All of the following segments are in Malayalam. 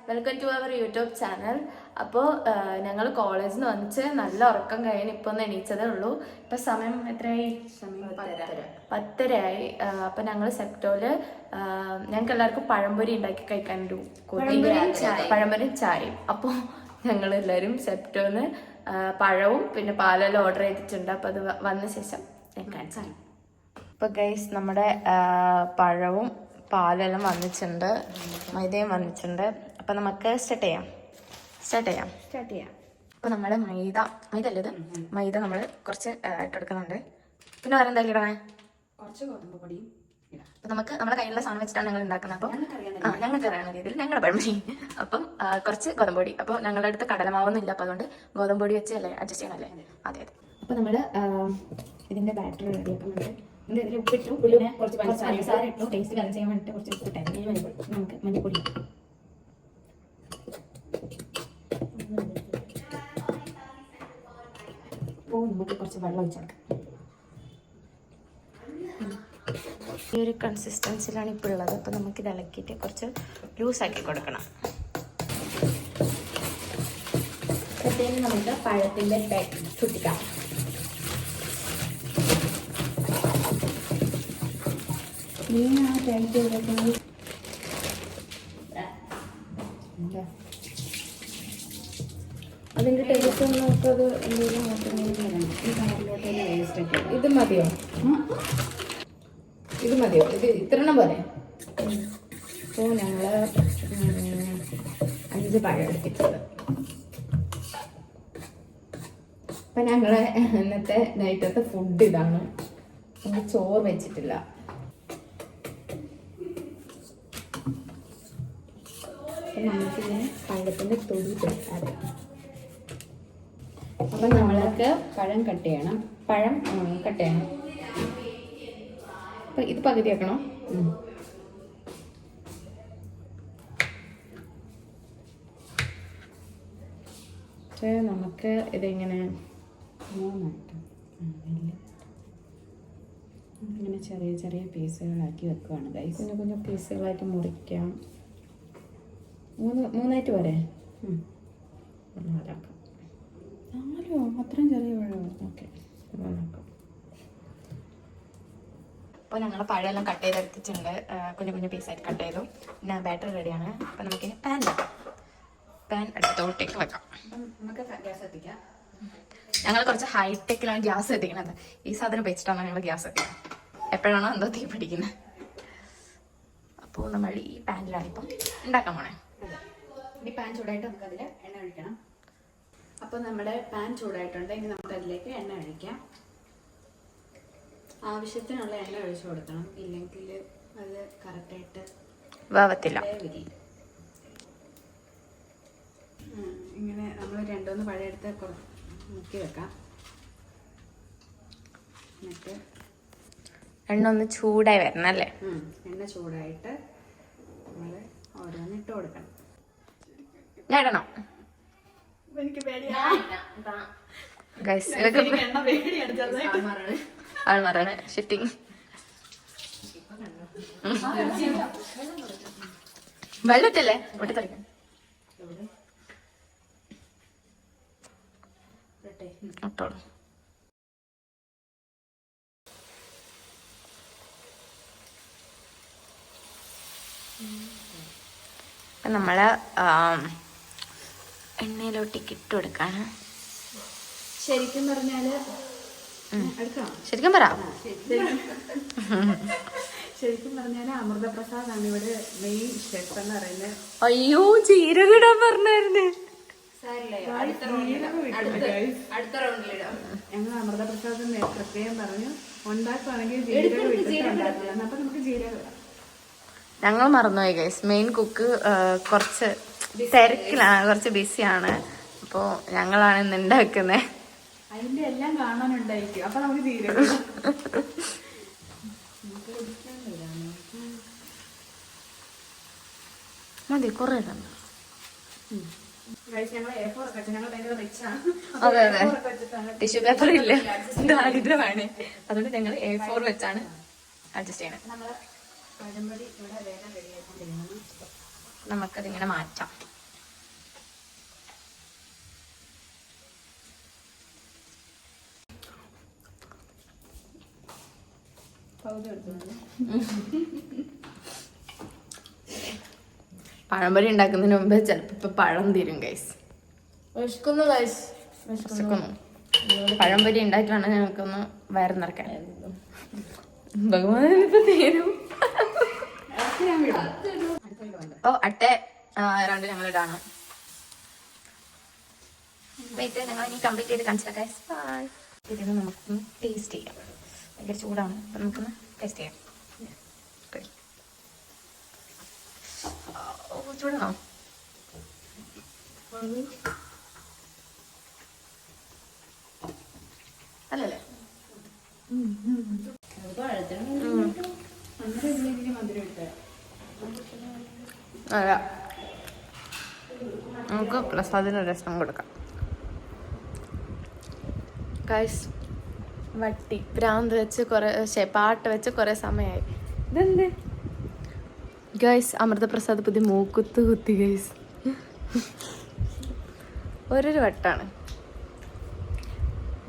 Welcome to our YouTube channel. അപ്പോൾ ഞങ്ങൾ കോളേജിൽ നിന്ന് വന്നിട്ട് നല്ല ഉറക്കം കഴിഞ്ഞ് ഇപ്പോൾ ഒന്ന് എണീച്ചതേ ഉള്ളൂ. ഇപ്പം സമയം എത്രയായി? 10:30 അപ്പം ഞങ്ങൾ സെപ്റ്റോല് ഞങ്ങൾക്ക് എല്ലാവർക്കും പഴംപൊരി ഉണ്ടാക്കി കഴിക്കാനൊരു പഴംപൊരി ചായയും. അപ്പോൾ ഞങ്ങളെല്ലാവരും സെപ്റ്റോന്ന് പഴവും പിന്നെ പാലെല്ലാം ഓർഡർ ചെയ്തിട്ടുണ്ട്. അപ്പോൾ അത് വന്ന ശേഷം ഞാൻ കാണിച്ചു. ഇപ്പോൾ ഗൈസ് നമ്മുടെ പഴവും പാലെല്ലാം വന്നിട്ടുണ്ട്, മൈദയും വന്നിട്ടുണ്ട്. അപ്പം നമുക്ക് സ്റ്റാർട്ട് ചെയ്യാം. അപ്പോൾ നമ്മൾ മൈദ അല്ലേ ഇത്? മൈദ നമ്മൾ കുറച്ച് ഇട്ടെടുക്കുന്നുണ്ട്. പിന്നെ വേറെ എന്തായാലും ഇടണേ? കുറച്ച് ഗോതമ്പ് പൊടിയും. അപ്പം നമുക്ക് നമ്മുടെ കയ്യിലുള്ള സാധനം വെച്ചിട്ടാണ് ഞങ്ങൾ ഉണ്ടാക്കുന്നത്. അപ്പം ഞങ്ങൾക്ക് അറിയാവുന്ന രീതിയിൽ ഞങ്ങളുടെ പഴമണി. അപ്പം കുറച്ച് ഗോതമ്പ് പൊടി. അപ്പോൾ ഞങ്ങളുടെ അടുത്ത് കടലമാവൊന്നും ഇല്ല, അപ്പോൾ അതുകൊണ്ട് ഗോതമ്പ് പൊടി വെച്ച് അല്ലേ അഡ്ജസ്റ്റ് ചെയ്യണമല്ലേ? അതെ. അപ്പോൾ നമ്മൾ ഇതിൻ്റെ ബാറ്ററി റെഡിയാക്കുന്നുണ്ട്. ഇതിൽ ഉപ്പിട്ടു, പിന്നെ കുറച്ച് പഞ്ചസാര ഇട്ടു, ടേസ്റ്റ് കലം ചെയ്യാൻ വേണ്ടിയിട്ട് കുറച്ച് ഉപ്പിട്ടായിരുന്നു. നമുക്ക് മഞ്ഞൾപ്പൊടി അപ്പോൾ നമുക്ക് കുറച്ച് വെള്ളം ഒഴിച്ചെടുക്കാം. ഈ ഒരു കൺസിസ്റ്റൻസിലാണ് ഇപ്പോൾ ഉള്ളത്. അപ്പോൾ നമുക്കിത് ഇളക്കിയിട്ട് കുറച്ച് ലൂസാക്കി കൊടുക്കണം. അപ്പോഴത്തേനും നമുക്ക് പഴത്തിൻ്റെ പാക്ക് ചുട്ടിക്കാം. അതിന്റെ ടേസ്റ്റ് ഒന്നും നമുക്കത് എന്തെങ്കിലും ഇത് മതിയോ? ഇത് ഇത്രണ്ണം പോലെ. അപ്പോൾ ഞങ്ങൾ 5 പഴം എടുത്തിട്ടുള്ളത്. അപ്പം ഞങ്ങളെ ഇന്നത്തെ നൈറ്റത്തെ ഫുഡ് ഇതാണ്. നമ്മൾ ചോറ് വെച്ചിട്ടില്ല. നമുക്കിങ്ങനെ പഴത്തിൻ്റെ തൊലി ചേർക്കാതെ. അപ്പം നമ്മൾക്ക് പഴം കട്ട് ചെയ്യണം. അപ്പം ഇത് പകുതി വെക്കണോ? പക്ഷേ നമുക്ക് ഇതിങ്ങനെ ഇങ്ങനെ ചെറിയ ചെറിയ പീസുകളാക്കി വെക്കുകയാണ് ഗൈസ്. കുഞ്ഞു പീസുകളായിട്ട് മുറിക്കാം. മൂന്നായിട്ട് പോരെ? 4 അത്രയും ചെറിയ പഴം. ഓക്കെ, അപ്പോൾ ഞങ്ങൾ പഴമെല്ലാം കട്ട് ചെയ്തെടുത്തിട്ടുണ്ട്. കുഞ്ഞു പീസായിട്ട് കട്ട് ചെയ്തു. പിന്നെ ബാറ്ററി റെഡിയാണ്. അപ്പം നമുക്ക് പാൻ അടുത്തോട്ടേക്ക് വെക്കാം. നമുക്ക് ഗ്യാസ് എത്തിക്കാം. ഞങ്ങൾ കുറച്ച് ഹൈടെക്കിലാണ് ഗ്യാസ് എത്തിക്കുന്നത്. ഈ സാധനം വെച്ചിട്ടാണ് ഞങ്ങൾ ഗ്യാസ് എത്തിക്കുന്നത്. എപ്പോഴാണോ എന്തോ തീ പിടിക്കുന്നത്. അപ്പോൾ നമ്മൾ ഈ പാനിലാണ് ഇപ്പം ഉണ്ടാക്കാൻ പോണേ. ഈ പാൻ ചൂടായിട്ട് നമുക്ക് അതിൽ എണ്ണ ഒഴിക്കണം. അപ്പോൾ നമ്മുടെ പാൻ ചൂടായിട്ടുണ്ട്. ഇനി നമുക്ക് അതിലേക്ക് എണ്ണ ഒഴിക്കാം. ആവശ്യത്തിനുള്ള എണ്ണ ഒഴിച്ചു കൊടുക്കണം, ഇല്ലെങ്കിൽ അത് കറക്റ്റായിട്ട് വേവത്തില്ല. ഇങ്ങനെ നമ്മൾ 2-3 പഴം എടുത്ത് മുക്കി വെക്കാം. എന്നിട്ട് എണ്ണ ഒന്ന് ചൂടായി വരണം അല്ലേ? എണ്ണ ചൂടായിട്ട് നമ്മൾ ഓരോന്ന് ഇട്ട് കൊടുക്കണം. ഞാൻ ഇടണം? എനിക്ക് ആൾമാറാണ് ഷിഫ്റ്റിങ്. വെള്ളത്തില്ലേ പൊട്ടിത്തെറിക്കാൻ. ഇട്ടോളൂ. നമ്മള് എണ്ണയിലോട്ടേക്ക് ഇട്ട് കൊടുക്കാണ്. ശരിക്കും പറഞ്ഞാല് ശരിക്കും പറ. ശരിക്കും പറഞ്ഞാല് അമൃതപ്രസാദാണ് ഇവിടെ മെയിൻ ഷെഫ് എന്ന് പറയുന്നത്. അയ്യോ, ജീരകം ഇടാൻ പറഞ്ഞായിരുന്നു. ഞങ്ങൾ അമൃതപ്രസാദം പ്രത്യേകം പറഞ്ഞു ഉണ്ടാക്കുവാണെങ്കിൽ ജീരകം ഇട്ടിട്ടുണ്ടാക്കണം. അപ്പൊ നമുക്ക് ജീരകം ഇടാം. ഞങ്ങൾ മറന്നുപോയി ഗൈസ്. മെയിൻ കുക്ക് കുറച്ച് തിരക്കിലാണ്, കുറച്ച് ബിസിയാണ്. അപ്പോൾ ഞങ്ങളാണ് ഇന്ന് ഉണ്ടാക്കുന്നത്. അതിന്റെ എല്ലാം കാണാനുണ്ടായിരിക്കും. അപ്പൊ നമുക്ക് ജീരകം മതി, കുറേ തന്നെ. അതെ ടിഷ്യൂ പേപ്പർ ഇല്ല, ദാരിദ്ര്യമാണ്. അതുകൊണ്ട് ഞങ്ങൾ A4 വെച്ചാണ് അഡ്ജസ്റ്റ് ചെയ്യണത്. നമുക്കതിങ്ങനെ മാറ്റാം. പഴംപൊരി ഉണ്ടാക്കുന്നതിന് മുമ്പ് ചിലപ്പോ ഇപ്പൊ പഴം തീരും ഗൈസ്. വിശക്കുന്നു ഗൈസ്, വിശക്കുന്നു. പഴംപൊരി ഉണ്ടാക്കിയാണ് ഞങ്ങൾക്കൊന്ന് വയറ് നിറക്കാൻ. ഭഗവാനിപ്പോ തീരും. ഓ അട്ടെ രണ്ട് ഞങ്ങൾ ഇടാണ്. ഞങ്ങൾ ഇനി കംപ്ലീറ്റ് ചെയ്ത് കാണിച്ചാൽ ഇതിന് നമുക്കൊന്ന് ടേസ്റ്റ് ചെയ്യാം. ഭയങ്കര ചൂടാണ്, അപ്പൊ നമുക്കൊന്ന് ടേസ്റ്റ് ചെയ്യാം. ചൂടാണോ? അല്ലല്ലേ? അല്ല, നമുക്ക് പ്രസാദിന് രസം കൊടുക്കാം. ഗൈസ്, വട്ടി പ്രാന്ത് വെച്ച് കുറെ പാട്ട് വെച്ച് കുറെ സമയമായി. ഇതെന്ത് ഗൈസ്? അമൃതപ്രസാദ് പുതിയ മൂക്കുത്ത് കുത്തി ഗൈസ്. ഓരോരു വട്ടാണ്.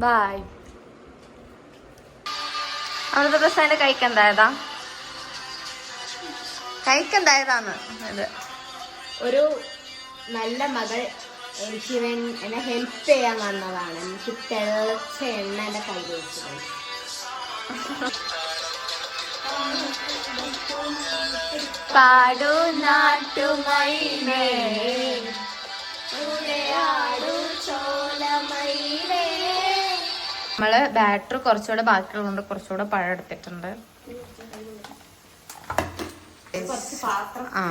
ബായ്. അമൃതപ്രസാദിന്റെ കഴിക്കെന്തായതാന്ന് ഇത്. ഒരു നല്ല മകൾ ശിവൻ എന്നെ ഹെൽപ്പ് ചെയ്യാൻ വന്നതാണ്. എനിക്ക് തിളച്ച എണ്ണ എന്റെ കയ്യിൽ വെച്ചത്. പാടു നാട്ടുമയിലേ നമ്മള് ബാറ്റർ കുറച്ചുകൂടെ ബാക്കിയുള്ളതുകൊണ്ട് കുറച്ചുകൂടെ പഴം എടുത്തിട്ടുണ്ട്. ആ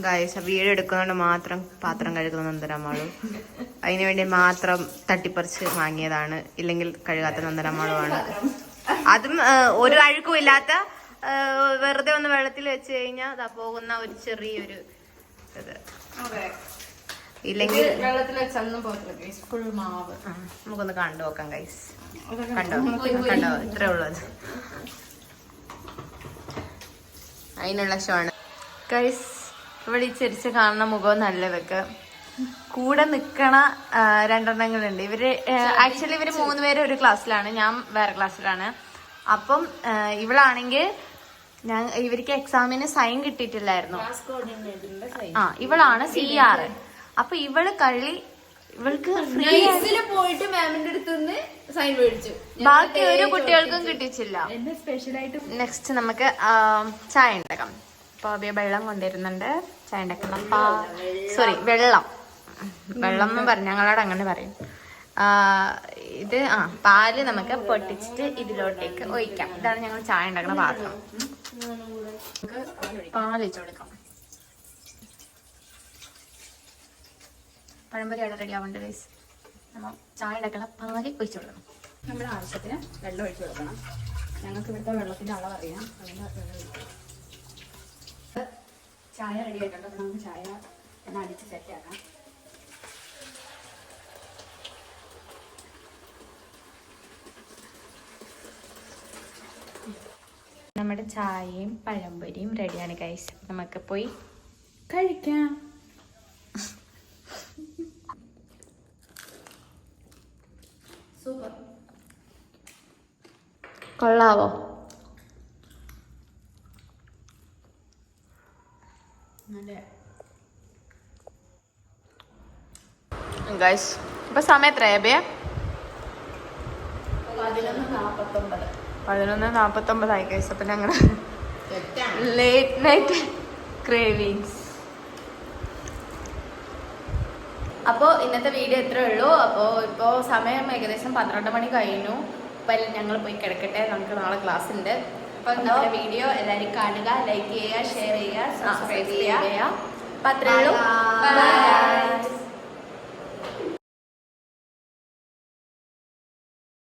ഗൈസ്, വീഡിയോ എടുക്കുന്നതുകൊണ്ട് മാത്രം പാത്രം കഴുകുന്ന നന്ദനമ്മാളു. അതിനു വേണ്ടി മാത്രം തട്ടിപ്പറിച്ച് വാങ്ങിയതാണ്, ഇല്ലെങ്കിൽ കഴുകാത്ത നന്ദനമ്മാളുമാണ്. അതും ഒരു അഴുക്കും ഇല്ലാത്ത, വെറുതെ ഒന്ന് വെള്ളത്തിൽ വെച്ച് കഴിഞ്ഞാൽ അതാ പോകുന്ന ഒരു ചെറിയൊരു ഇത്. ഇല്ലെങ്കിൽ ഫുൾ മാവ്. നമുക്കൊന്ന് കണ്ടു നോക്കാം ഗൈസ്. കണ്ടോ ഇത്രേ ഉള്ളത്. അതിനുള്ള ഷോണ് ഗൈസ്. ഇവിടെ ഈ ചിരിച്ച് കാണുന്ന മുഖം നല്ലതൊക്കെ കൂടെ നിക്കണ രണ്ടെണ്ണങ്ങളുണ്ട്. ആക്ച്വലി ഇവര് 3 പേര് ഒരു ക്ലാസ്സിലാണ്, ഞാൻ വേറെ ക്ലാസ്സിലാണ്. അപ്പം ഇവളാണെങ്കിൽ ഇവർക്ക് എക്സാമിന് സൈൻ കിട്ടിയിട്ടില്ലായിരുന്നു. ഇവളാണ് CR. അപ്പൊ ഇവൾക്ക് പോയിട്ട് മാമിന്റെ അടുത്ത് സൈൻ മേടിച്ചു. ബാക്കി ഒരു കുട്ടികൾക്കും കിട്ടിച്ചില്ല. നെക്സ്റ്റ് നമുക്ക് ചായ ഉണ്ടാക്കാം. പാബിയ വെള്ളം കൊണ്ടുവരുന്നുണ്ട്. ചായ ഉണ്ടാക്കണം. സോറി, വെള്ളം എന്ന് പറഞ്ഞു, ഞങ്ങളോട് അങ്ങനെ പറയും. ഇത് പാല് നമുക്ക് പൊട്ടിച്ചിട്ട് ഇതിലോട്ടേക്ക് ഒഴിക്കാം. ഇതാണ് ഞങ്ങൾ ചായ ഉണ്ടാക്കുന്ന പാത്രം. പാല് വെച്ച് കൊടുക്കാം. പഴംപൊരി അവിടെ റെഡി ആവേണ്ട ഗൈസ്. നമ്മൾ ചായ ഉണ്ടാക്കുന്ന പാല് ഒഴിച്ചു കൊടുക്കണം. നമ്മുടെ ആവശ്യത്തിന് വെള്ളം ഒഴിച്ചു കൊടുക്കണം. ഞങ്ങൾക്ക് ഇവിടുത്തെ വെള്ളത്തിന്റെ അളവ് അറിയാം. ചായ റെഡി ആയിട്ടുണ്ട്. അപ്പൊ നമുക്ക് ചായ ഒന്ന് അടിച്ച് സെറ്റ് ആക്കാം. നമ്മുടെ ചായയും പഴംപൊരിയും റെഡിയാണ് ഗൈസ്. നമുക്ക് പോയി കഴിക്കാം. സൂപ്പർ. കൊള്ളാവോ? ഗൈസ്, ഇപ്പൊ സമയം എത്രയാ? 11:49 ആയി ഗൈസ്. അപ്പൊ ഞങ്ങള് ലേറ്റ് നൈറ്റ് ക്രേവിങ്സ്. അപ്പോൾ ഇന്നത്തെ വീഡിയോ ഇത്രേ ഉള്ളൂ. അപ്പോൾ ഇപ്പോൾ സമയം ഏകദേശം 12 മണി കഴിഞ്ഞു. അപ്പം ഞങ്ങൾ പോയി കിടക്കട്ടെ, നമുക്ക് നാളെ ക്ലാസ് ഉണ്ട്. അപ്പം നമ്മുടെ വീഡിയോ എല്ലാവരും കാണുക, ലൈക്ക് ചെയ്യുക, ഷെയർ ചെയ്യുക, സബ്സ്ക്രൈബ് ചെയ്യുക. അപ്പം അത്രേ ഉള്ളൂ. ബൈ.